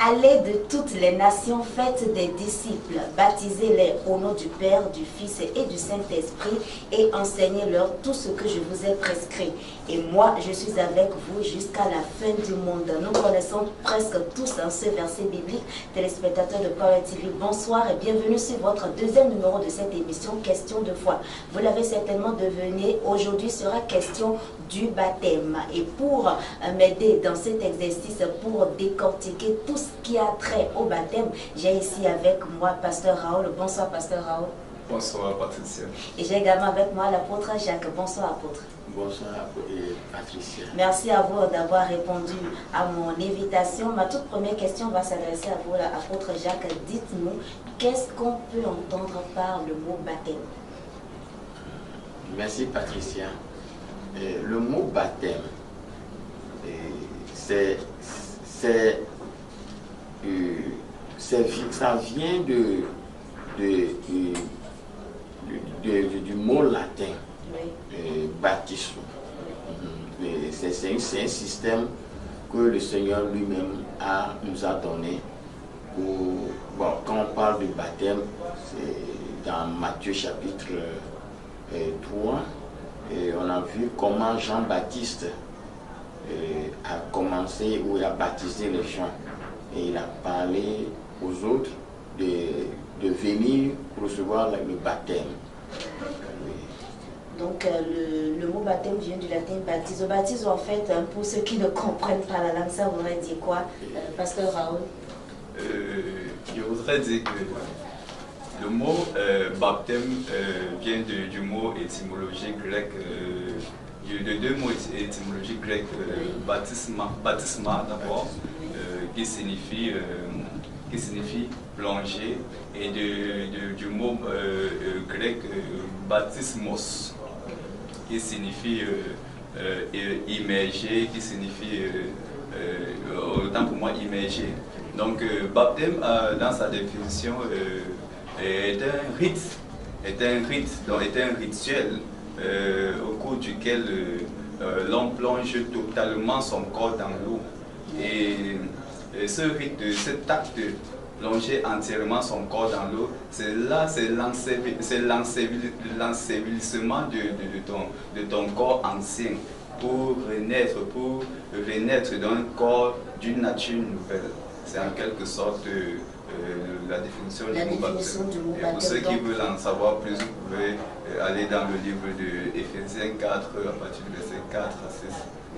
Allez de toutes les nations, faites des disciples, baptisez-les au nom du Père, du Fils et du Saint-Esprit et enseignez-leur tout ce que je vous ai prescrit. Et moi, je suis avec vous jusqu'à la fin du monde. Nous connaissons presque tous ce verset biblique. Téléspectateurs de Power TV, bonsoir et bienvenue sur votre deuxième numéro de cette émission, Question de foi. Vous l'avez certainement deviné, aujourd'hui sera question du baptême. Et pour m'aider dans cet exercice, pour décortiquer tout ce qui a trait au baptême, j'ai ici avec moi Pasteur Raoul. Bonsoir Pasteur Raoul. Bonsoir Patricia. Et j'ai également avec moi l'apôtre Jacques. Bonsoir apôtre. Bonsoir Patricia. Merci à vous d'avoir répondu à mon invitation. Ma toute première question va s'adresser à vous, l'apôtre Jacques. Dites-nous, qu'est-ce qu'on peut entendre par le mot baptême? Merci Patricia. Le mot baptême, ça vient du mot latin, Oui. baptisme. C'est un système que le Seigneur lui-même nous a donné. Quand on parle de baptême, c'est dans Matthieu chapitre 3, et on a vu comment Jean-Baptiste a commencé ou a baptisé les gens. Et il a parlé aux autres de venir recevoir le baptême. Donc le mot baptême vient du latin baptizo. Baptizo, en fait, pour ceux qui ne comprennent pas la langue, ça voudrait dire quoi, Pasteur Raoul? Je voudrais dire que le mot baptême vient du mot étymologique grec, de deux mots étymologiques grecs, baptisma d'abord, qui signifie plonger, et du mot grec baptismos, qui signifie immerger, qui signifie autant pour moi immerger. Donc baptême dans sa définition est un rituel au cours duquel l'on plonge totalement son corps dans l'eau. Et ce rite, cet acte de plonger entièrement son corps dans l'eau, c'est l'ensevelissement de ton corps ancien pour renaître d'un corps d'une nature nouvelle. C'est en quelque sorte la définition du mot baptême. Et pour ceux qui veulent en savoir plus, vous pouvez aller dans le livre de Éphésiens 4, à partir du verset 4 à 6.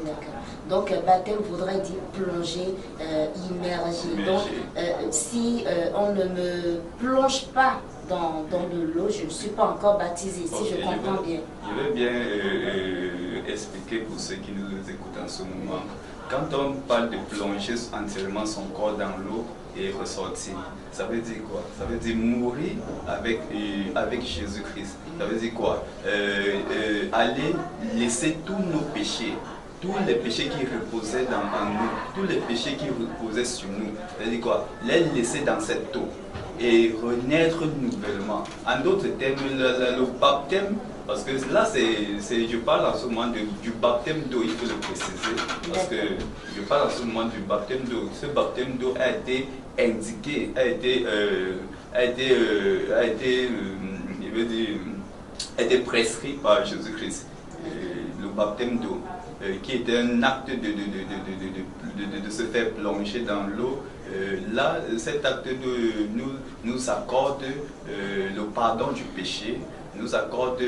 D'accord. Donc, baptême voudrait dire plonger, immerger. Donc, si on ne me plonge pas dans de l'eau, je ne suis pas encore baptisé, si je comprends bien. Je vais bien expliquer pour ceux qui nous écoutent en ce moment. Quand on parle de plonger entièrement son corps dans l'eau et ressortir, ça veut dire quoi? Ça veut dire mourir avec Jésus-Christ. Ça veut dire quoi? Aller laisser tous nos péchés, tous les péchés qui reposaient en nous, tous les péchés qui reposaient sur nous, c'est-à-dire quoi? Les laisser dans cette eau et renaître nouvellement. En d'autres termes, le baptême, parce que là, je parle en ce moment du baptême d'eau, il faut le préciser, parce que je parle en ce moment du baptême d'eau. Ce baptême d'eau a été indiqué, a été prescrit par Jésus-Christ. Le baptême d'eau, qui était un acte de se faire plonger dans l'eau. Là, cet acte nous accorde le pardon du péché, nous accorde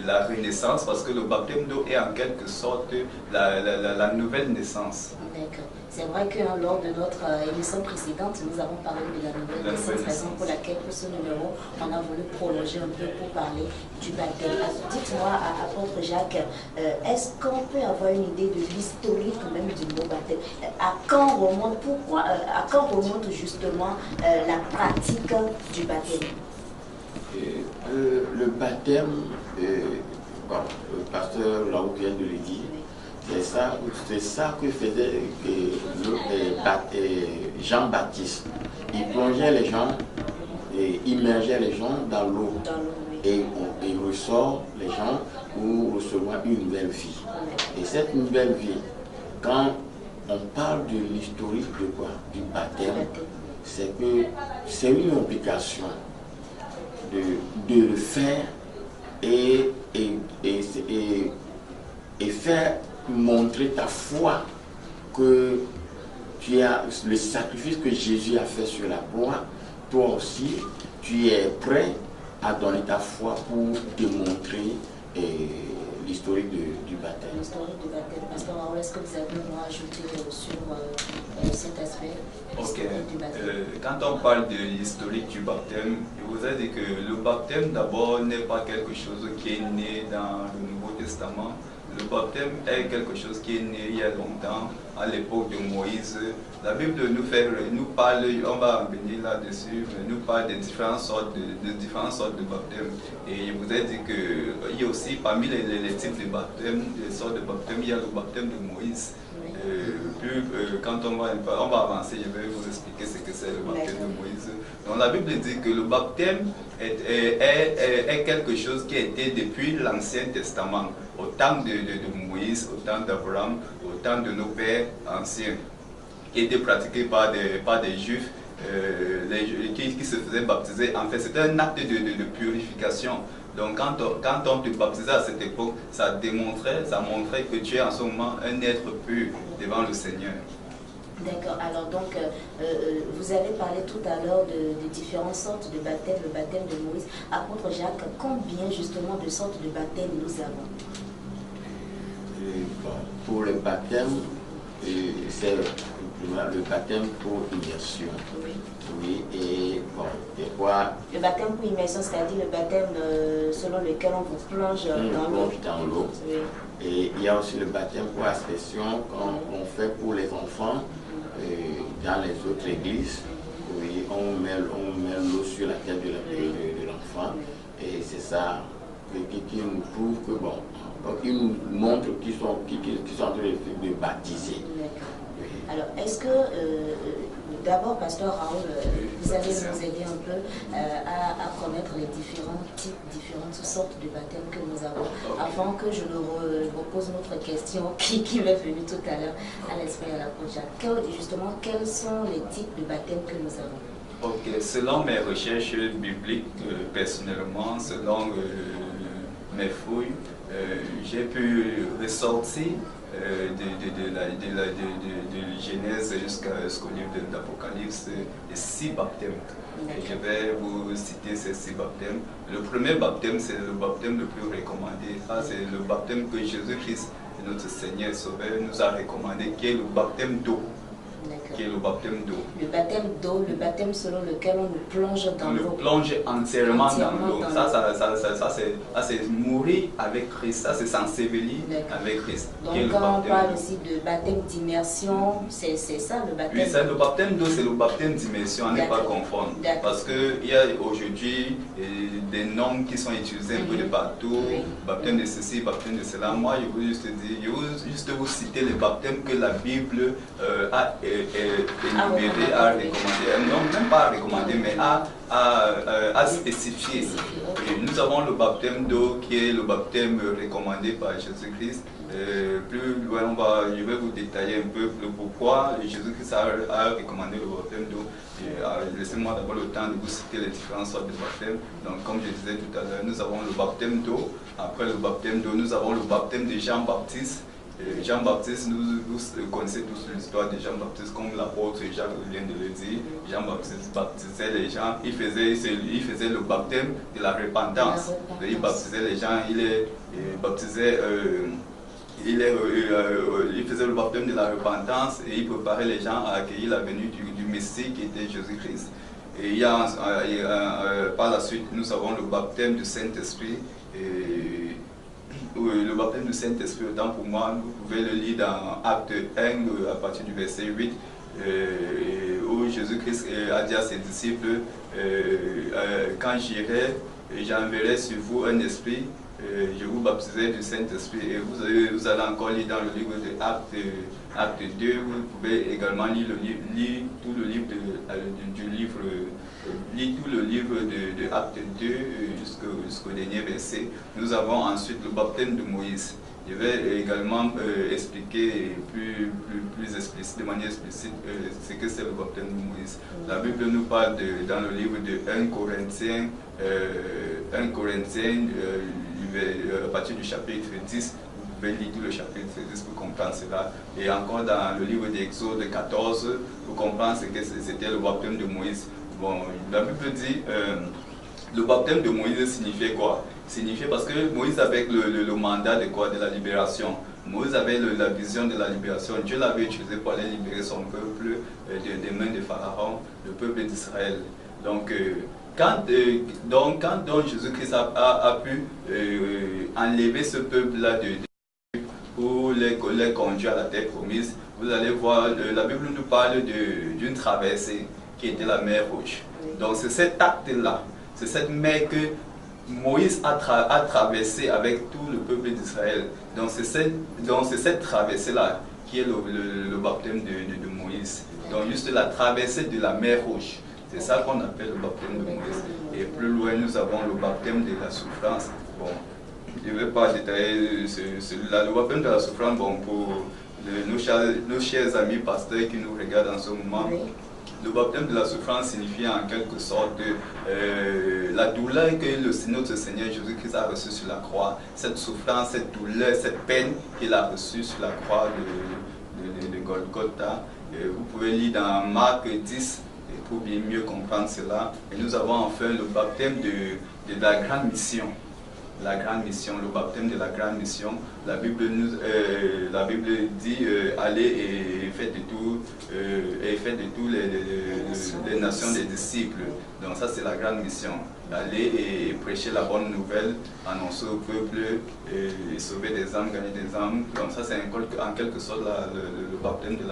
la renaissance, parce que le baptême d'eau est en quelque sorte la nouvelle naissance. D'accord. C'est vrai que lors de notre émission précédente, nous avons parlé de la nouvelle naissance, raison pour laquelle pour ce numéro, on a voulu prolonger un peu pour parler du baptême. Dites-moi, apôtre Jacques, est-ce qu'on peut avoir une idée de l'historique même du mot baptême? À quand remonte justement la pratique du baptême? Le baptême, le pasteur Laou vient de le dire, c'est ça que faisait Jean-Baptiste. Il plongeait les gens et immergeait les gens dans l'eau. Et il ressort les gens pour recevoir une nouvelle vie. Et cette nouvelle vie, quand on parle de l'historique de quoi? Du baptême. C'est que c'est une obligation de le faire et faire montrer ta foi que tu as le sacrifice que Jésus a fait sur la croix. Toi aussi, tu es prêt à donner ta foi pour démontrer l'historique du baptême. L'historique du baptême. Pasteur Raoul, est-ce que vous avez à ajouter sur cet aspect du baptême? Quand on parle de l'historique du baptême, je vous ai dit que le baptême d'abord n'est pas quelque chose qui est né dans le Nouveau Testament. Le baptême est quelque chose qui est né il y a longtemps, à l'époque de Moïse. La Bible nous parle, on va venir là-dessus, nous parle de différentes sortes de baptême. Et je vous ai dit qu'il y a aussi, parmi les types de baptême, les sortes de baptême, il y a le baptême de Moïse. Quand on va avancer, je vais vous expliquer ce que c'est le baptême de Moïse. Donc la Bible dit que le baptême est quelque chose qui a été depuis l'Ancien Testament, au temps de Moïse, au temps d'Abraham, au temps de nos pères anciens, qui était pratiqué par des Juifs qui se faisaient baptiser. En fait, c'était un acte de purification. Donc quand on te baptisait à cette époque, ça montrait que tu es en ce moment un être pur devant le Seigneur. D'accord, alors donc vous avez parlé tout à l'heure de différentes sortes de baptême, le baptême de Moïse. Apôtre Jacques, combien justement de sortes de baptême nous avons? Pour le baptême, c'est le baptême pour immersion. Oui. Oui, et bon, et quoi? Le baptême pour immersion, c'est-à-dire le baptême selon lequel on vous plonge dans l'eau. Oui. Et il y a aussi le baptême pour aspersion qu'on fait pour les enfants dans les autres églises. Oui, on met l'eau sur la tête de l'enfant. Et c'est ça qui nous prouve que bon, qui nous montre qu'ils sont en train de baptiser. Oui. Alors, est-ce que, d'abord, Pasteur Raoul, vous allez nous aider un peu à connaître les différentes sortes de baptême que nous avons, avant que je ne repose notre question qui m'est venue tout à l'heure à l'esprit à la prochaine. Justement, quels sont les types de baptême que nous avons? Ok, selon mes recherches bibliques, personnellement, selon mes fouilles, j'ai pu ressortir de Genèse jusqu'au livre de l'Apocalypse, les 6 baptêmes. Et je vais vous citer ces 6 baptêmes. Le premier baptême, c'est le baptême le plus recommandé. Ça, c'est le baptême que Jésus-Christ, notre Seigneur et Sauveur, nous a recommandé, qui est le baptême d'eau. Qui est le baptême d'eau. Le baptême d'eau, le baptême selon lequel on nous plonge dans l'eau. On nous plonge entièrement dans l'eau. Ça c'est mourir avec Christ, ça c'est s'ensevelir avec Christ. Donc quand on parle aussi de baptême d'immersion, c'est ça le baptême. Oui, le baptême d'eau, c'est le baptême d'immersion, on n'est pas confondre. Parce qu'il y a aujourd'hui des noms qui sont utilisés un peu de partout, baptême de ceci, baptême de cela. Moi, je veux juste dire, je veux juste vous citer les baptêmes que la Bible a énuméré, à recommander, non même pas à recommander, mais à spécifier. Et nous avons le baptême d'eau qui est le baptême recommandé par Jésus-Christ. Plus loin, je vais vous détailler un peu le pourquoi Jésus-Christ a recommandé le baptême d'eau. Laissez-moi d'abord le temps de vous citer les différentes sortes de baptêmes. Donc, comme je disais tout à l'heure, nous avons le baptême d'eau. Après le baptême d'eau, nous avons le baptême de Jean-Baptiste. Jean-Baptiste, vous connaissez tous l'histoire de Jean-Baptiste, comme l'apôtre Jacques vient de le dire. Jean-Baptiste baptisait les gens, il faisait le baptême de la repentance. Il baptisait les gens, il faisait le baptême de la repentance et il préparait les gens à accueillir la venue du Messie qui était Jésus-Christ. Et par la suite, nous avons le baptême du Saint-Esprit. Le baptême du Saint-Esprit, autant pour moi, vous pouvez le lire dans Acte 1 à partir du verset 8, où Jésus-Christ a dit à ses disciples, quand j'irai, j'enverrai sur vous un esprit, je vous baptiserai du Saint-Esprit. Et vous allez encore lire dans le livre de Acte 2, vous pouvez également lire tout le livre de Acte 2 jusqu'au dernier verset. Nous avons ensuite le baptême de Moïse. Je vais également expliquer plus explicite, de manière explicite ce que c'est le baptême de Moïse. La Bible nous parle dans le livre de 1 Corinthiens, à partir du chapitre 10, vous pouvez lire tout le chapitre 10 pour comprendre cela. Et encore dans le livre d'Exode 14, pour comprendre ce que c'était le baptême de Moïse. Bon, la Bible dit, le baptême de Moïse signifiait quoi? Signifiait parce que Moïse avait le mandat de quoi? De la libération. Moïse avait la vision de la libération. Dieu l'avait utilisé pour aller libérer son peuple des mains de Pharaon, le peuple d'Israël. Donc, quand Jésus-Christ a pu enlever ce peuple-là pour les conduire à la terre promise, vous allez voir, la Bible nous parle d'une traversée qui était la mer Rouge. Donc, c'est cet acte-là, c'est cette mer que Moïse a traversé avec tout le peuple d'Israël. Donc c'est cette traversée-là qui est le baptême de Moïse. Donc juste la traversée de la mer Rouge. C'est ça qu'on appelle le baptême de Moïse. Et plus loin, nous avons le baptême de la souffrance. Bon, je ne vais pas détailler celui-là. Le baptême de la souffrance, bon, pour nos chers amis pasteurs qui nous regardent en ce moment, le baptême de la souffrance signifie en quelque sorte la douleur que notre Seigneur Jésus-Christ a reçue sur la croix. Cette souffrance, cette douleur, cette peine qu'il a reçue sur la croix de Golgotha. Vous pouvez lire dans Marc 10 pour bien mieux comprendre cela. Et nous avons enfin le baptême de la grande mission. La grande mission, le baptême de la grande mission. La Bible dit allez et faites de tous les nations des disciples. Donc ça c'est la grande mission. Aller et prêcher la bonne nouvelle, annoncer au peuple, et sauver des âmes, gagner des âmes. Donc ça c'est en quelque sorte le baptême de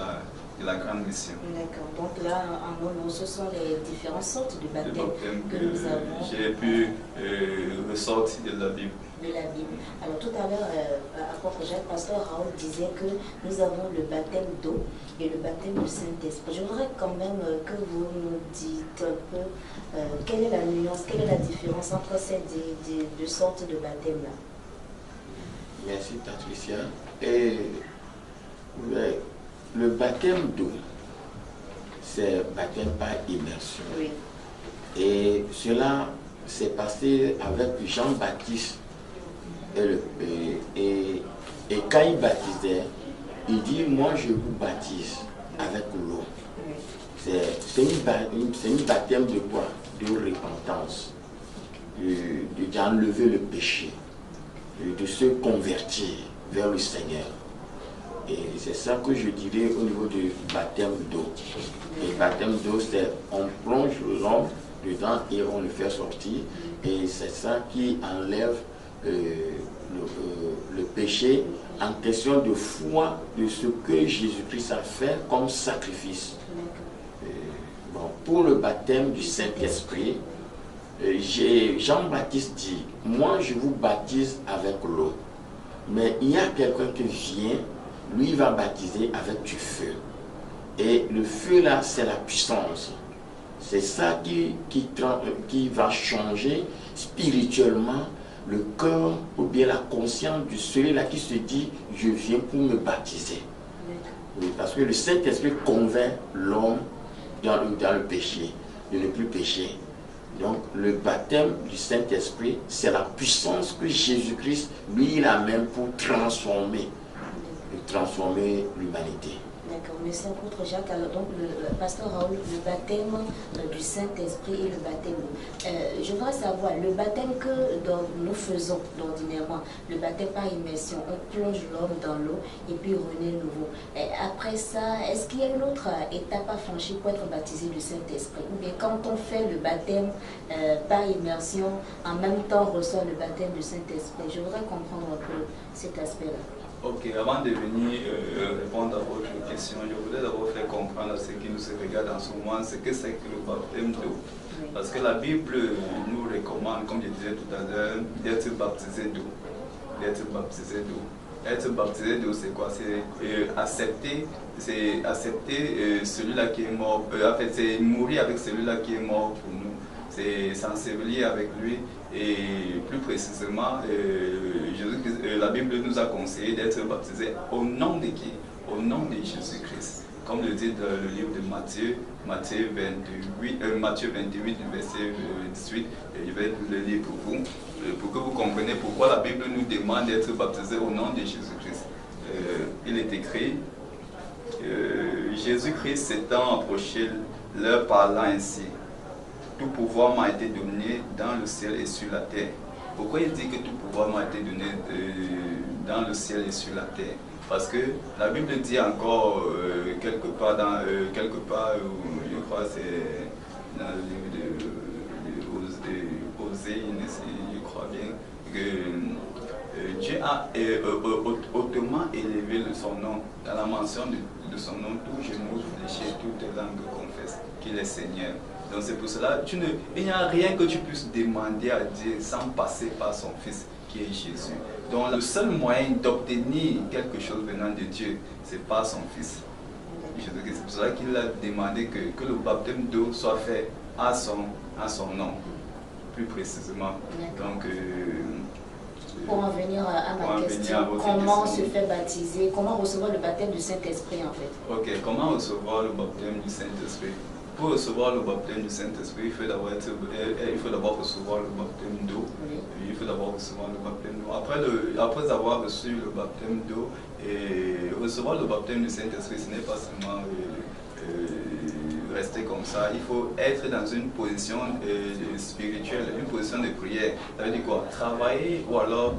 la grande mission. D'accord. Donc là, en gros, ce sont les différentes sortes de baptême que nous avons. J'ai pu ressortir de la Bible. De la Bible. Alors tout à l'heure, apôtre Jacques, pasteur Raoul disait que nous avons le baptême d'eau et le baptême du Saint-Esprit. Je voudrais quand même que vous nous dites un peu quelle est la nuance, quelle est la différence entre ces deux sortes de baptême-là. Merci Patricia. Et le baptême d'eau, c'est baptême par immersion. Oui. Et cela s'est passé avec Jean-Baptiste. Et quand il baptisait, il dit, moi je vous baptise avec l'eau. C'est une baptême de quoi? De repentance, d'enlever le péché, de se convertir vers le Seigneur. Et c'est ça que je dirais au niveau du baptême d'eau. Et le baptême d'eau, c'est on plonge l'homme dedans et on le fait sortir. Et c'est ça qui enlève le péché en question de foi de ce que Jésus-Christ a fait comme sacrifice. Bon, pour le baptême du Saint-Esprit, Jean-Baptiste dit, moi je vous baptise avec l'eau. Mais il y a quelqu'un qui vient, lui il va baptiser avec du feu. Et le feu là, c'est la puissance. C'est ça qui va changer spirituellement le cœur ou bien la conscience de celui-là qui se dit, je viens pour me baptiser. Oui, parce que le Saint-Esprit convainc l'homme dans le péché, de ne plus pécher. Donc le baptême du Saint-Esprit, c'est la puissance que Jésus-Christ, lui, il a même pour transformer l'humanité. D'accord, merci apôtre Jacques. Alors donc le pasteur Raoul, le baptême du Saint-Esprit et le baptême. Je voudrais savoir, le baptême que nous faisons ordinairement, le baptême par immersion, on plonge l'homme dans l'eau et puis renaît nouveau. Et après ça, est-ce qu'il y a une autre étape à franchir pour être baptisé du Saint-Esprit? Ou bien quand on fait le baptême par immersion, en même temps on reçoit le baptême du Saint-Esprit? Je voudrais comprendre un peu cet aspect-là. Ok, avant de venir répondre à votre question, je voudrais d'abord faire comprendre à ceux qui nous regardent en ce moment ce que c'est que le baptême d'eau. Oui. Parce que la Bible nous recommande, comme je disais tout à l'heure, d'être baptisé d'eau. D'être baptisé d'eau. Être baptisé d'eau, c'est quoi? C'est accepter celui-là qui est mort. En fait, c'est mourir avec celui-là qui est mort pour nous. c'est s'ensevelir avec lui. Et plus précisément, la Bible nous a conseillé d'être baptisés au nom de qui? Au nom de Jésus-Christ. Comme le dit dans le livre de Matthieu, Matthieu 28, du verset 18, je vais le lire pour vous, pour que vous compreniez pourquoi la Bible nous demande d'être baptisés au nom de Jésus-Christ. Il est écrit, Jésus-Christ s'étant approché, leur parlant ainsi, tout pouvoir m'a été donné dans le ciel et sur la terre. Pourquoi il dit que tout pouvoir m'a été donné dans le ciel et sur la terre? Parce que la Bible dit encore quelque part, je crois c'est dans le livre de Osée, je crois bien, que Dieu a hautement élevé son nom. Dans la mention de son nom, tout genou fléchit, toute langue confesse qu'il est Seigneur. Donc c'est pour cela, il n'y a rien que tu puisses demander à Dieu sans passer par son Fils qui est Jésus. Donc le seul moyen d'obtenir quelque chose venant de Dieu, c'est par son Fils. C'est pour cela qu'il a demandé que le baptême d'eau soit fait à son nom, plus précisément. Donc, pour en venir à ma question, comment se fait baptiser, comment recevoir le baptême du Saint-Esprit en fait? Ok, comment recevoir le baptême du Saint-Esprit? Pour recevoir le baptême du Saint-Esprit, il faut d'abord recevoir le baptême d'eau. Oui. Il faut d'abord recevoir le baptême d'eau. Après avoir reçu le baptême d'eau, et recevoir le baptême du Saint-Esprit, ce n'est pas seulement rester comme ça. Il faut être dans une position spirituelle, une position de prière. Ça veut dire quoi? Travailler ou alors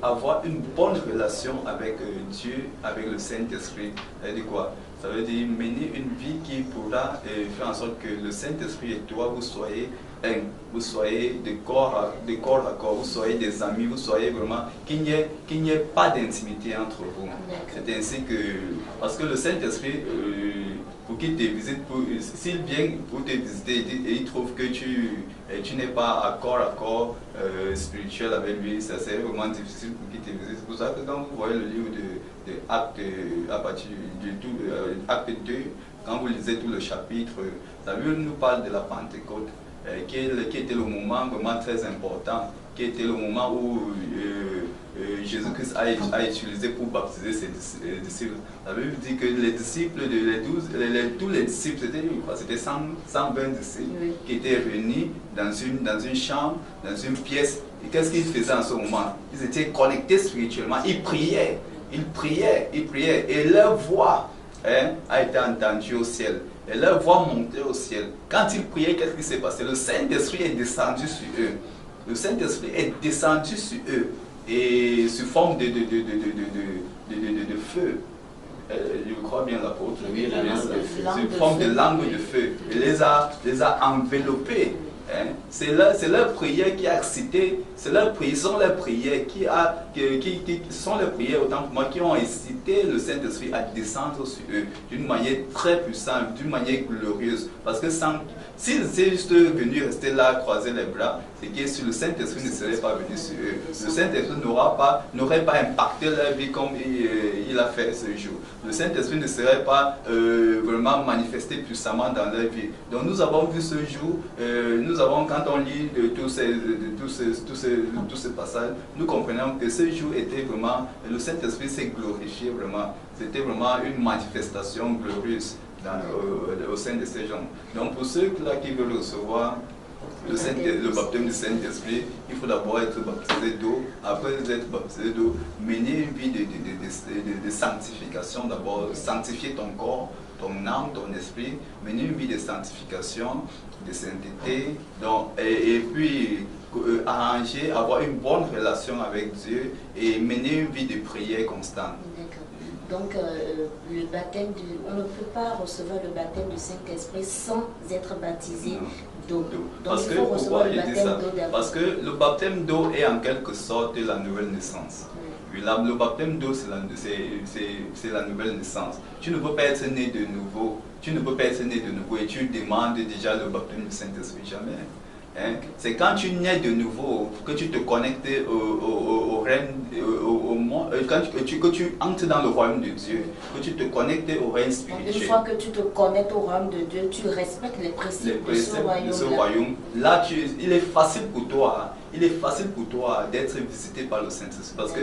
avoir une bonne relation avec Dieu, avec le Saint-Esprit. Ça veut dire quoi? Ça veut dire mener une vie qui pourra faire en sorte que le Saint-Esprit et toi, vous soyez un, vous soyez de corps à corps, vous soyez des amis, vous soyez vraiment, qu'il n'y ait pas d'intimité entre vous. C'est ainsi que, parce que le Saint-Esprit, pour qu'il te visite, s'il vient pour te visiter et il trouve que tu n'es pas à corps spirituel avec lui, ça serait vraiment difficile pour qu'il te visite. C'est pour ça que quand vous voyez le livre de Actes, à partir du Acte 2, quand vous lisez tout le chapitre, la Bible nous parle de la Pentecôte, qui était le moment vraiment très important, qui était le moment où Jésus-Christ a utilisé pour baptiser ses disciples. La Bible dit que les disciples, tous les disciples, c'était 120 disciples qui étaient réunis dans une chambre, dans une pièce. Et qu'est-ce qu'ils faisaient en ce moment? Ils étaient connectés spirituellement, ils priaient. Et leur voix a été entendue au ciel. Et leur voix montait au ciel. Quand ils priaient, qu'est-ce qui s'est passé? Le Saint-Esprit est descendu sur eux. Le Saint-Esprit est descendu sur eux. Et sous forme de feu. Je crois bien l'apôtre. Oui, sous forme de langue de feu. Il les a enveloppés. C'est leur prière qui a excité, ce sont leurs prières sont les prières autant pour moi qui ont incité le Saint-Esprit à descendre sur eux d'une manière très puissante, d'une manière glorieuse. Parce que s'ils étaient juste venus rester là, croiser les bras, c'est que si le Saint-Esprit ne serait pas venu sur eux, le Saint-Esprit n'aurait pas impacté leur vie comme il a fait ce jour. Le Saint-Esprit ne serait pas vraiment manifesté puissamment dans leur vie. Donc nous avons vu ce jour, quand on lit tous ces passages, nous comprenons que ce jour était vraiment, le Saint-Esprit s'est glorifié vraiment. C'était vraiment une manifestation glorieuse au sein de ces gens. Donc pour ceux-là qui veulent recevoir le baptême du Saint-Esprit, il faut d'abord être baptisé d'eau. Après être baptisé d'eau, mener une vie de sanctification d'abord, sanctifier ton corps, ton âme, ton esprit, mener une vie de sanctification, de sainteté, et puis arranger, avoir une bonne relation avec Dieu et mener une vie de prière constante. Donc, le baptême on ne peut pas recevoir le baptême du Saint-Esprit sans être baptisé d'eau. Donc, il faut recevoir le baptême d'eau d'abord. Parce que le baptême d'eau est en quelque sorte la nouvelle naissance. Le baptême d'eau, c'est la nouvelle naissance. Tu ne peux pas être né de nouveau. Tu ne peux pas être né de nouveau et tu demandes déjà le baptême du Saint-Esprit. Jamais. Hein? C'est quand tu nais de nouveau que tu te connectes au règne, au monde, que tu entres dans le royaume de Dieu, que tu te connectes au règne spirituel. Donc, une fois que tu te connectes au royaume de Dieu, tu respectes les préceptes de ce royaume. Là, il est facile pour toi. Il est facile pour toi d'être visité par le Saint-Esprit parce que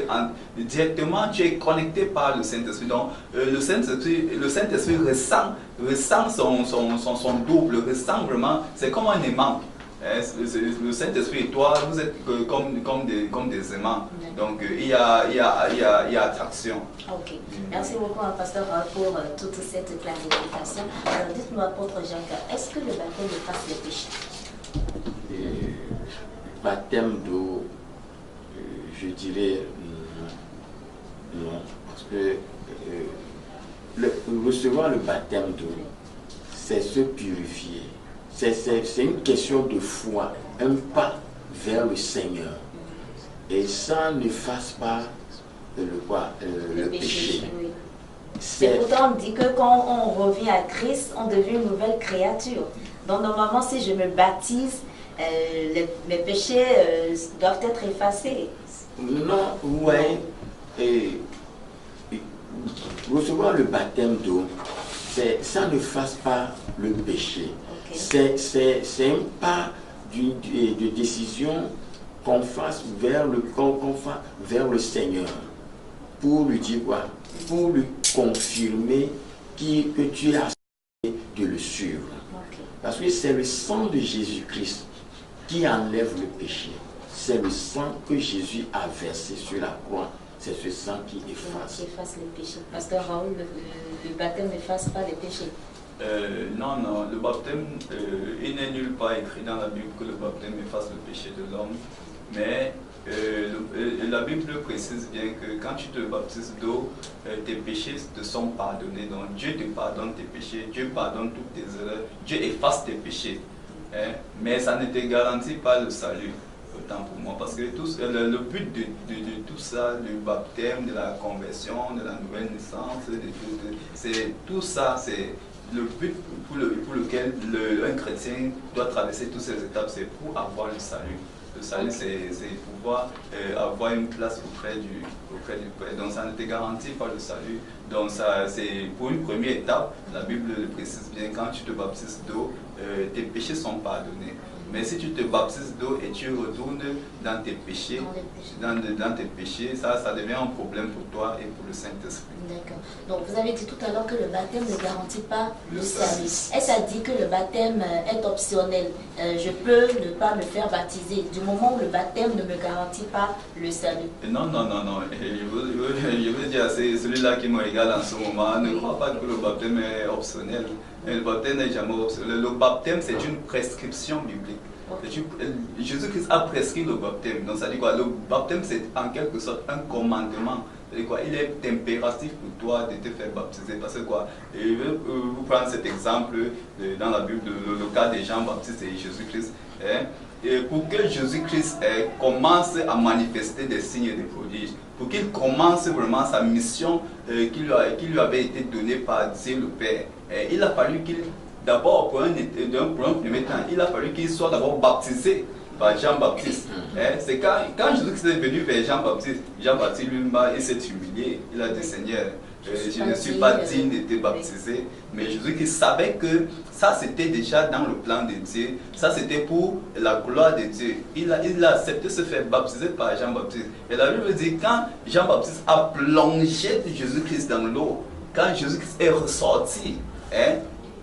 directement tu es connecté par le Saint-Esprit. Donc le Saint-Esprit ressent son double, ressent vraiment, c'est comme un aimant. Le Saint-Esprit et toi, vous êtes comme des aimants. Donc il y a attraction. Ok. Merci beaucoup, pasteur, pour toute cette clarification. Alors dites-moi, apôtre Jacques, est-ce que le baptême efface les péchés? Baptême d'eau, je dirais non, parce que recevoir le baptême d'eau, c'est se purifier. C'est une question de foi, un pas vers le Seigneur. Et ça n'efface pas le péché. Oui. C'est pourtant on dit que quand on revient à Christ, on devient une nouvelle créature. Donc normalement, si je me baptise, mes péchés doivent être effacés. Non, ouais. Et recevoir le baptême d'eau, ça ne fasse pas le péché. Okay. C'est un pas de décision qu'on fasse vers le Seigneur pour lui dire quoi? Pour lui confirmer que tu as accepté de le suivre. Okay. Parce que c'est le sang de Jésus-Christ qui enlève le péché. C'est le sang que Jésus a versé sur la croix. C'est ce sang qui efface. Qui efface les péchés. Pasteur Raoul, le baptême n'efface pas les péchés. Non, le baptême, il n'est nulle part écrit dans la Bible que le baptême efface le péché de l'homme. Mais la Bible précise bien que quand tu te baptises d'eau, tes péchés te sont pardonnés. Donc Dieu te pardonne tes péchés, Dieu pardonne toutes tes erreurs, Dieu efface tes péchés. Hein? Mais ça ne te garantit pas le salut, autant pour moi. Parce que le but de tout ça, du baptême, de la conversion, de la nouvelle naissance, c'est tout ça, c'est le but pour lequel un chrétien doit traverser toutes ces étapes, c'est pour avoir le salut. Le salut, c'est pouvoir avoir une place auprès du Père. Donc ça ne te garantit pas le salut. Donc c'est pour une première étape, la Bible le précise bien, quand tu te baptises d'eau, tes péchés sont pardonnés. Mais si tu te baptises d'eau et tu retournes dans tes péchés, ça devient un problème pour toi et pour le Saint-Esprit. D'accord. Donc vous avez dit tout à l'heure que le baptême ne garantit pas le salut. Est-ce à dire que le baptême est optionnel? Je peux ne pas me faire baptiser du moment où le baptême ne me garantit pas le salut? Non. Je veux dire, c'est celui-là qui me regarde en ce moment. Ne crois pas que le baptême est optionnel. Le baptême n'est jamais optionnel. Le baptême, c'est une prescription biblique. Okay. Jésus-Christ a prescrit le baptême. Donc ça dit quoi? Le baptême, c'est en quelque sorte un commandement. Quoi, il est impératif pour toi de te faire baptiser. Parce que quoi, je vais vous prendre cet exemple dans la Bible, le cas des Jean-Baptiste et Jésus-Christ. Et pour que Jésus-Christ commence à manifester des signes et des prodiges, pour qu'il commence vraiment sa mission qui lui avait été donnée par Dieu le Père, il a fallu qu'il, d'abord, pour un premier temps, il a fallu qu'il soit d'abord baptisé par Jean-Baptiste. C'est quand Jésus-Christ est venu vers Jean-Baptiste lui-même, il s'est humilié. Il a dit, Seigneur, je ne suis pas digne de te baptiser. Mais Jésus-Christ savait que ça c'était déjà dans le plan de Dieu. Ça c'était pour la gloire de Dieu. Il a accepté de se faire baptiser par Jean-Baptiste. Et la Bible dit, quand Jean-Baptiste a plongé Jésus-Christ dans l'eau, quand Jésus-Christ est ressorti,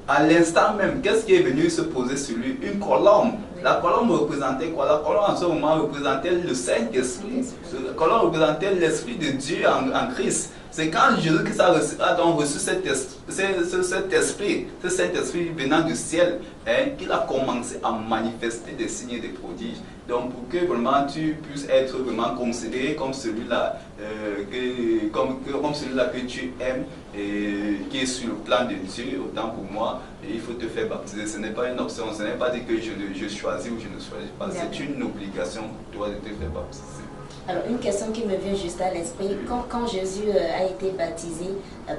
à l'instant même, qu'est-ce qui est venu se poser sur lui? Une colombe. La colombe représentait quoi? La colombe en ce moment représentait le Saint-Esprit. La colombe représentait l'Esprit de Dieu en Christ. C'est quand Jésus-Christ a donc reçu cet esprit, ce Saint-Esprit venant du ciel, qu'il a commencé à manifester des signes et des prodiges. Donc pour que vraiment tu puisses être vraiment considéré comme celui-là comme celui-là que tu aimes et qui est sur le plan de Dieu, autant pour moi, il faut te faire baptiser. Ce n'est pas une option, ce n'est pas dit que je choisis ou je ne choisis pas. C'est une obligation pour toi de te faire baptiser. Alors, une question qui me vient juste à l'esprit, quand Jésus a été baptisé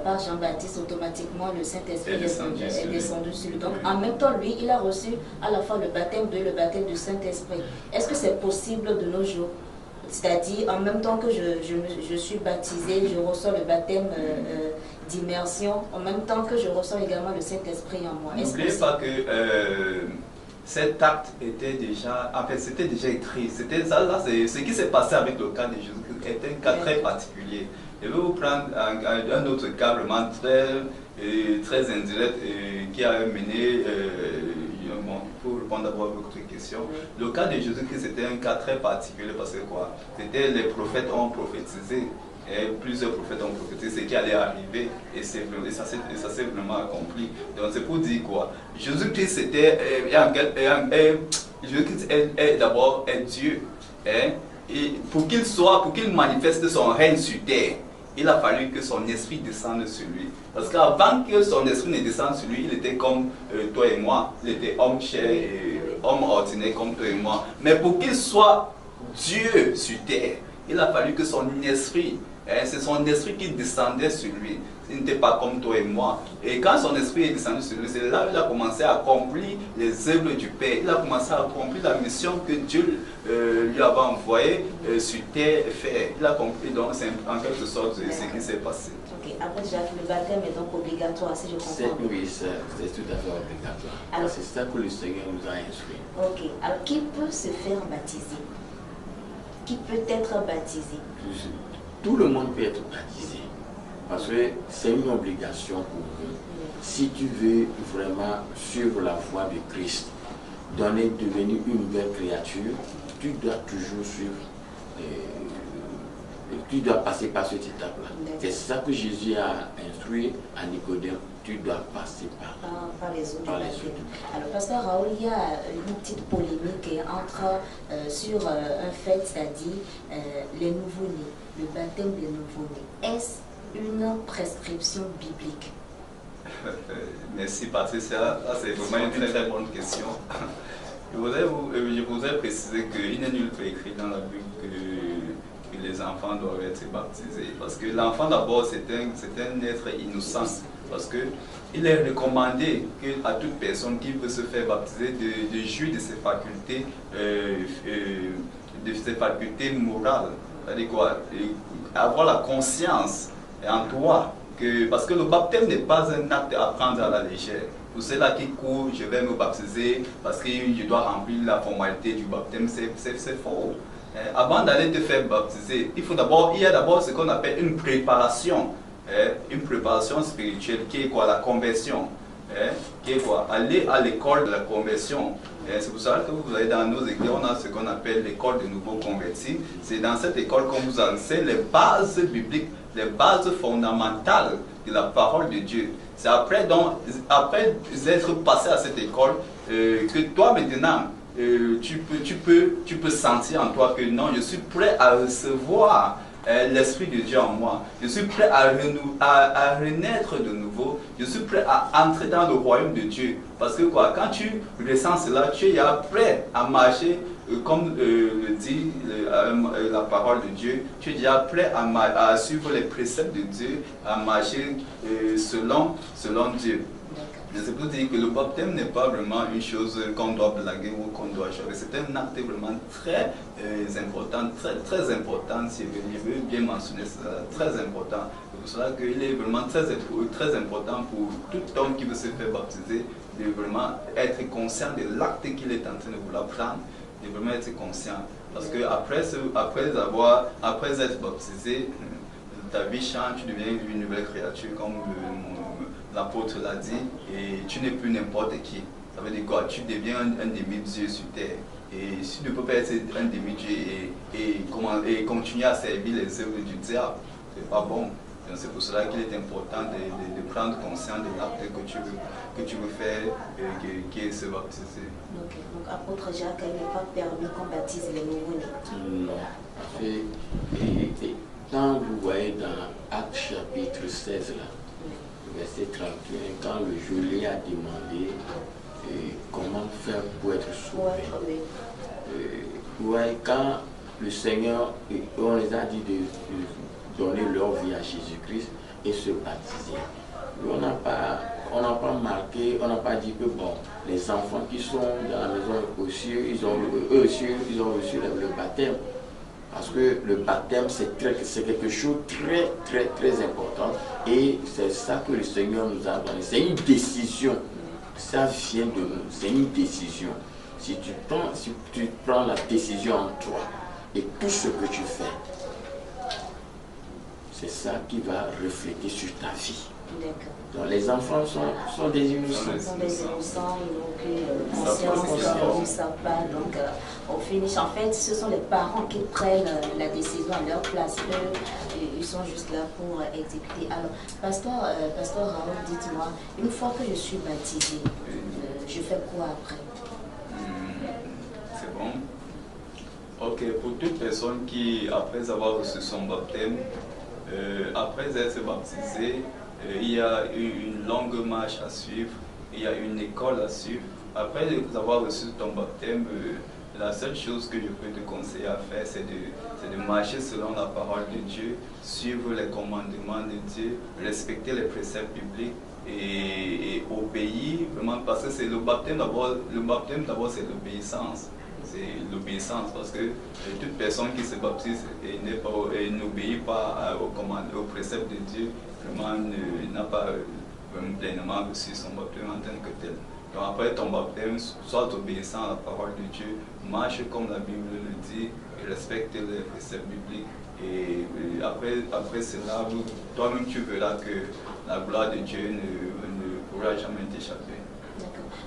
par Jean-Baptiste, automatiquement le Saint-Esprit est descendu sur lui. Donc, en même temps, lui, il a reçu à la fois le baptême et le baptême du Saint-Esprit. Est-ce que c'est possible de nos jours? C'est-à-dire, en même temps que je suis baptisé, je reçois le baptême d'immersion, en même temps que je reçois également le Saint-Esprit en moi. N'oubliez pas que cet acte était déjà, en fait, c'était déjà écrit. C'était ça, là, ce qui s'est passé avec le cas de Jésus était un cas très particulier. Je vais vous prendre un autre cas vraiment très indirect qui a mené, pour répondre d'abord à votre question, le cas de Jésus-Christ c'était un cas très particulier parce que quoi? C'était les prophètes ont prophétisé. Et plusieurs prophètes ont prophétisé ce qui allait arriver et ça s'est vraiment accompli. Donc c'est pour dire quoi? Jésus-Christ c'était Jésus-Christ est d'abord un Dieu. Hein? Et pour qu'il manifeste son règne sur terre, il a fallu que son esprit descende sur lui. Parce qu'avant que son esprit ne descende sur lui, il était comme toi et moi. Il était homme chair et homme ordinaire comme toi et moi. Mais pour qu'il soit Dieu sur terre, il a fallu que son esprit, c'est son esprit qui descendait sur lui. Il n'était pas comme toi et moi. Et quand son esprit est descendu sur lui, c'est là qu'il a commencé à accomplir les œuvres du Père. Il a commencé à accomplir la mission que Dieu lui avait envoyée sur terre faire. Il a compris, donc c'est en quelque sorte ce qui s'est passé. Ok, après Jacques, le baptême est donc obligatoire, si je comprends. Oui, c'est tout à fait obligatoire. C'est ça que le Seigneur nous a instruit. Ok, alors qui peut se faire baptiser? Qui peut être baptisé? Tout le monde peut être baptisé. Parce que c'est une obligation pour nous. Si tu veux vraiment suivre la voie de Christ, devenir une nouvelle créature, tu dois toujours suivre, tu dois passer par cette étape-là. C'est ça que Jésus a instruit à Nicodème. Tu dois passer par les eaux. Alors, pasteur Raoul, il y a une petite polémique sur un fait, c'est-à-dire les nouveau-nés, le baptême des nouveau-nés. Est-ce une prescription biblique? Merci Patricia, c'est vraiment une très bonne question. Je voudrais préciser qu'il n'est nul pas écrit dans la Bible que les enfants doivent être baptisés. Parce que l'enfant d'abord c'est un être innocent. Parce qu'il est recommandé à toute personne qui veut se faire baptiser de jouir de ses facultés morales. C'est-à-dire quoi? Avoir la conscience en toi, parce que le baptême n'est pas un acte à prendre à la légère. Pour ceux-là qui courent, je vais me baptiser parce que je dois remplir la formalité du baptême, c'est faux. Avant d'aller te faire baptiser, il y a d'abord ce qu'on appelle une préparation spirituelle, qui est quoi? La conversion. Qui est quoi? Aller à l'école de la conversion. C'est pour ça que vous avez dans nos écoles, on a ce qu'on appelle l'école de nouveaux convertis. C'est dans cette école qu'on vous enseigne les bases bibliques, les bases fondamentales de la parole de Dieu. C'est après être passé à cette école que toi maintenant, tu peux sentir en toi que non, je suis prêt à recevoir l'Esprit de Dieu en moi. Je suis prêt à renaître de nouveau. Je suis prêt à entrer dans le royaume de Dieu. Parce que quoi, quand tu ressens cela, tu es prêt à marcher, comme le dit la parole de Dieu. Tu es déjà prêt à suivre les préceptes de Dieu, à marcher selon Dieu. C'est pour dire que le baptême n'est pas vraiment une chose qu'on doit blaguer ou qu'on doit jouer. C'est un acte vraiment très important, très important, si je veux bien mentionner ça, très important. C'est pour cela qu'il est vraiment très important pour tout homme qui veut se faire baptiser de vraiment être conscient de l'acte qu'il est en train de vouloir prendre, de vraiment être conscient. Parce que après être baptisé, ta vie change, tu deviens une nouvelle créature, comme l'apôtre l'a dit, et tu n'es plus n'importe qui. Ça veut dire quoi? Tu deviens un demi-dieu sur terre. Et si tu ne peux pas être un demi-dieu et continuer à servir les œuvres du diable, c'est pas bon. C'est pour cela qu'il est important de prendre conscience de l'acte que tu veux faire, qui est se baptiser. Donc apôtre Jacques, il n'est pas permis qu'on baptise les nouveau-nés. Non. Quand vous voyez dans Actes chapitre 16, là, verset 31, quand le geôlier a demandé comment faire pour être sauvé. Quand le Seigneur, on les a dit de donner leur vie à Jésus-Christ et se baptiser. On n'a pas marqué, on n'a pas dit que bon, les enfants qui sont dans la maison aussi, eux aussi, ils ont reçu le baptême. Parce que le baptême, c'est quelque chose de très important. Et c'est ça que le Seigneur nous a donné. C'est une décision. Ça vient de nous. C'est une décision. Si tu prends la décision en toi et tout ce que tu fais, c'est ça qui va refléter sur ta vie. Donc les enfants sont des innocents. Ils sont des innocents, ils n'ont conscience, ils ne savent pas. Donc au finish, en fait, ce sont les parents qui prennent la décision à leur place. Eux, ils sont juste là pour exécuter. Alors, pasteur Raoul, dites-moi, une fois que je suis baptisé, je fais quoi après? C'est bon. Ok, pour toute personne qui, après avoir reçu son baptême, après être baptisé, il y a une longue marche à suivre, il y a une école à suivre. Après avoir reçu ton baptême, la seule chose que je peux te conseiller à faire, c'est de marcher selon la parole de Dieu, suivre les commandements de Dieu, respecter les préceptes bibliques et obéir, vraiment, parce que c'est le baptême d'abord, c'est l'obéissance. C'est l'obéissance, parce que toute personne qui se baptise et n'obéit pas aux préceptes de Dieu, vraiment n'a pas pleinement reçu son baptême en tant que tel. Donc après ton baptême, sois obéissant à la parole de Dieu, marche comme la Bible le dit, et respecte les préceptes bibliques. Et après cela, toi-même tu verras que la gloire de Dieu ne pourra jamais t'échapper.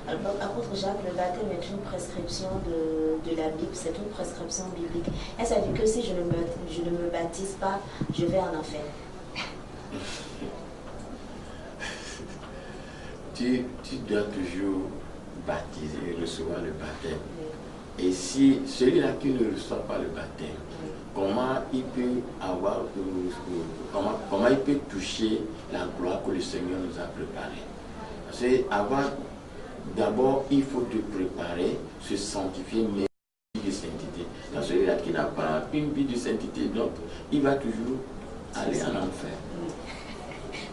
D'accord. Apôtre Jacques, le baptême est une prescription de la Bible, c'est une prescription biblique. Et ça veut dire que si je ne me baptise pas, je vais en enfer. Tu dois toujours baptiser, recevoir le baptême. Et si celui-là qui ne reçoit pas le baptême, comment il peut comment il peut toucher la gloire que le Seigneur nous a préparée? C'est d'abord, il faut te préparer, se sanctifier, mais de sainteté. Dans celui-là qui n'a pas une vie de sainteté, donc il va toujours aller en enfer.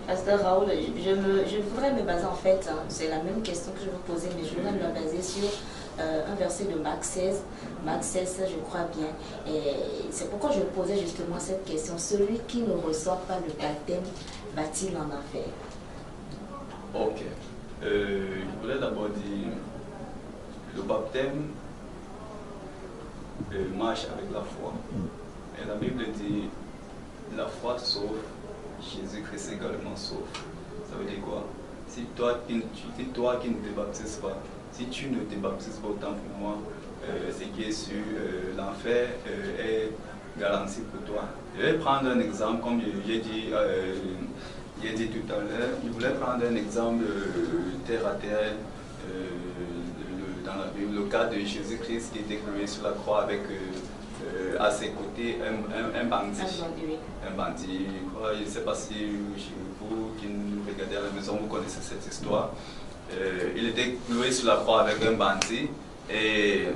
Pasteur Raoul, je voudrais me baser en fait, c'est la même question que je vous posais, mais je voudrais me baser sur un verset de Marc 16. Marc 16, je crois bien. Et c'est pourquoi je posais justement cette question. Celui qui ne reçoit pas le baptême, va-t-il en enfer? Ok. Je voulais d'abord dire, le baptême marche avec la foi. Et la Bible dit, la foi sauve, Jésus-Christ également sauve. Ça veut dire quoi? Si toi qui ne te baptises pas, si tu ne te baptises pas autant pour moi, ce qui est sûr, l'enfer est garanti pour toi. Je vais prendre un exemple, comme j'ai dit tout à l'heure. Je voulais prendre un exemple terre à terre dans la Bible, le cas de Jésus-Christ qui était cloué sur la croix avec à ses côtés un bandit. Un bandit, je ne sais pas si vous qui nous regardez à la maison, vous connaissez cette histoire. Il était cloué sur la croix avec un bandit et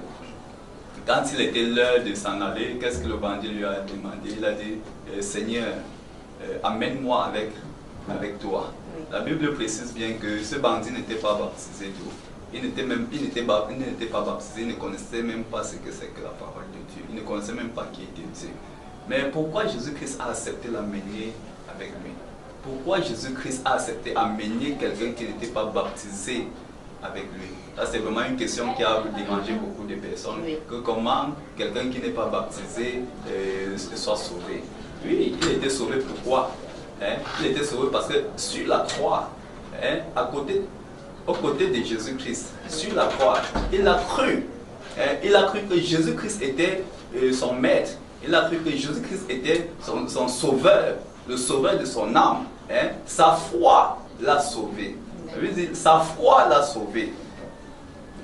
quand il était l'heure de s'en aller, qu'est-ce que le bandit lui a demandé? Il a dit, Seigneur, amène-moi avec toi. La Bible précise bien que ce bandit n'était pas baptisé d'eau. Il n'était pas baptisé, il ne connaissait même pas ce que c'est que la parole de Dieu. Il ne connaissait même pas qui était Dieu. Mais pourquoi Jésus-Christ a accepté l'amener avec lui? Pourquoi Jésus-Christ a accepté d'amener quelqu'un qui n'était pas baptisé avec lui? Ça, c'est vraiment une question qui a dérangé beaucoup de personnes. Oui. Que comment quelqu'un qui n'est pas baptisé soit sauvé? Oui, il était sauvé pourquoi? Il était sauvé parce que sur la croix, aux côtés de Jésus-Christ, sur la croix, il a cru. Il a cru que Jésus-Christ était son maître. Il a cru que Jésus-Christ était son sauveur, le sauveur de son âme. Sa foi l'a sauvé. Sa foi l'a sauvé.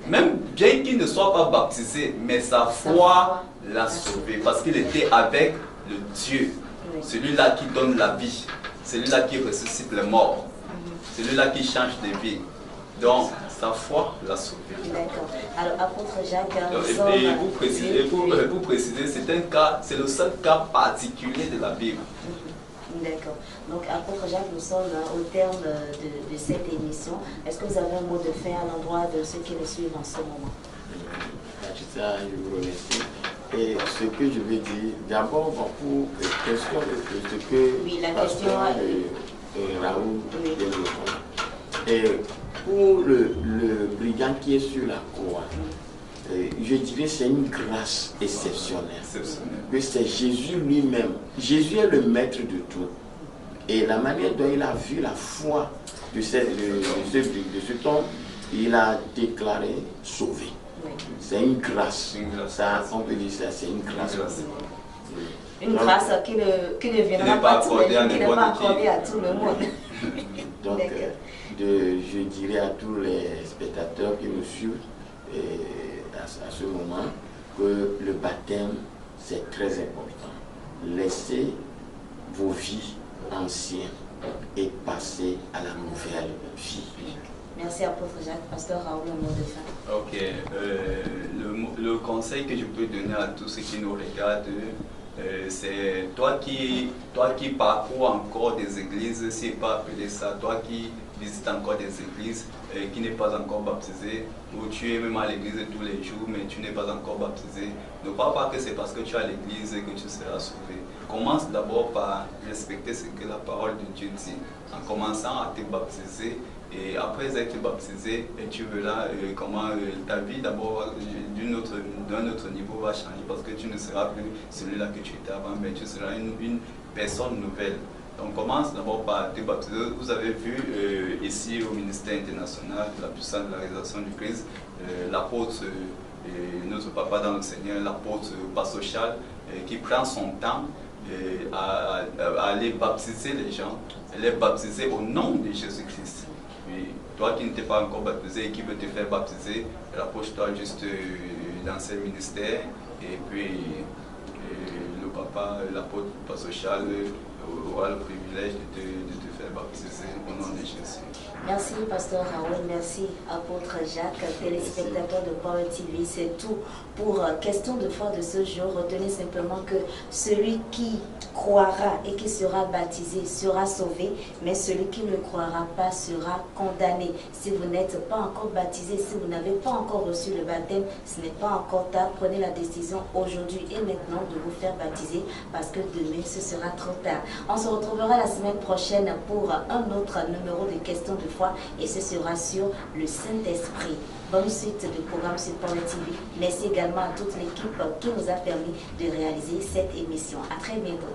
Même bien qu'il ne soit pas baptisé, mais sa foi l'a sauvé. Parce qu'il était avec le Dieu, celui-là qui donne la vie, celui-là qui ressuscite les morts, celui-là qui change de vie. Donc, sa foi l'a sauvé. D'accord. Alors, apôtre Jacques, et vous précisez, c'est le seul cas particulier de la Bible. D'accord. Donc, apôtre Jacques, nous sommes au terme de cette émission. Est-ce que vous avez un mot de fin à l'endroit de ceux qui nous suivent en ce moment? Je vous remercie. Et ce que je veux dire, d'abord, pour question de ce que oui, la question Raoul vient de répondre. Et pour le brigand qui est sur la croix, je dirais c'est une grâce exceptionnelle. Que c'est Jésus lui-même. Jésus est le maître de tout. Et la manière dont il a vu la foi de cet homme, il a déclaré sauvé. C'est une grâce. Ça, on peut dire ça, c'est une grâce. Une grâce qui ne viendra pas accordée à tout le monde. Donc, je dirais à tous les spectateurs qui nous suivent à ce moment que le baptême, c'est très important. Laissez vos vies anciennes et passez à la nouvelle vie. Merci, apôtre Jacques. Pasteur Raoul, le mot de fin. Ok. Le conseil que je peux donner à tous ceux qui nous regardent, c'est toi qui parcours encore des églises, si ce n'est pas appelé ça, toi qui visites encore des églises qui n'est pas encore baptisé, ou tu es même à l'église tous les jours mais tu n'es pas encore baptisé, ne crois pas que c'est parce que tu es à l'église que tu seras sauvé. Commence d'abord par respecter ce que la parole de Dieu dit, en commençant à te baptiser. Et après être baptisé, et tu verras comment ta vie d'abord d'un autre niveau va changer, parce que tu ne seras plus celui-là que tu étais avant, mais tu seras une personne nouvelle. Donc commence d'abord par te baptiser. Vous avez vu ici au ministère international de la puissance de la réalisation du Christ, l'apôtre, notre papa dans le Seigneur, l'apôtre Passochal, qui prend son temps à aller baptiser les gens, les baptiser au nom de Jésus-Christ. Toi qui ne t'es pas encore baptisé et qui veut te faire baptiser, rapproche-toi juste dans ces ministères et puis le papa, l'apôtre Passochal aura le privilège de te faire baptiser au nom de Jésus. Merci, pasteur Raoul. Merci, apôtre Jacques. Téléspectateurs de Power TV, c'est tout pour question de foi de ce jour. Retenez simplement que celui qui croira et qui sera baptisé sera sauvé, mais celui qui ne croira pas sera condamné. Si vous n'êtes pas encore baptisé, si vous n'avez pas encore reçu le baptême, ce n'est pas encore tard. Prenez la décision aujourd'hui et maintenant de vous faire baptiser, parce que demain ce sera trop tard. On se retrouvera la semaine prochaine pour un autre numéro de questions de foi, et ce sera sur le Saint-Esprit. Bonne suite de programme sur Power TV. Merci également à toute l'équipe qui nous a permis de réaliser cette émission. À très bientôt.